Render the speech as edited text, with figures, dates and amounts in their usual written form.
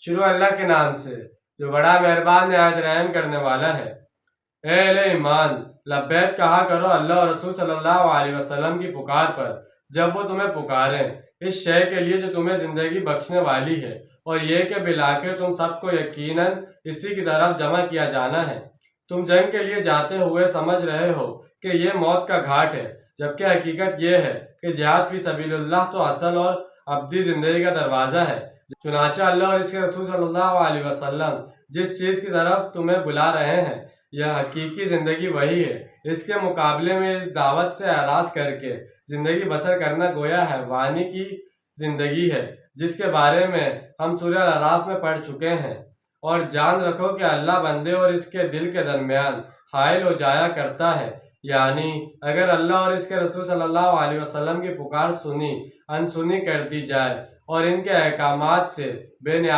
شروع اللہ کے نام سے جو بڑا مہربان نہایت رحم کرنے والا ہے۔ اے اہل ایمان، لبیک کہا کرو اللہ اور رسول صلی اللہ علیہ وسلم کی پکار پر جب وہ تمہیں پکاریں، اس شے کے لیے جو تمہیں زندگی بخشنے والی ہے، اور یہ کہ بالآخر تم سب کو یقیناً اسی کی طرف جمع کیا جانا ہے۔ تم جنگ کے لیے جاتے ہوئے سمجھ رہے ہو کہ یہ موت کا گھاٹ ہے، جبکہ حقیقت یہ ہے کہ جہاد فی سبیل اللہ تو اصل اور ابدی زندگی کا دروازہ ہے۔ چنانچہ اللہ اور اس کے رسول صلی اللہ علیہ وسلم جس چیز کی طرف تمہیں بلا رہے ہیں، یہ حقیقی زندگی وہی ہے۔ اس کے مقابلے میں اس دعوت سے اعراض کر کے زندگی بسر کرنا گویا حیوانی کی زندگی ہے، جس کے بارے میں ہم سورہ الاعراف میں پڑھ چکے ہیں۔ اور جان رکھو کہ اللہ بندے اور اس کے دل کے درمیان حائل ہو جایا کرتا ہے، یعنی اگر اللہ اور اس کے رسول صلی اللہ علیہ وسلم کی پکار سنی انسنی کر دی جائے اور ان کے احکامات سے بے نیاز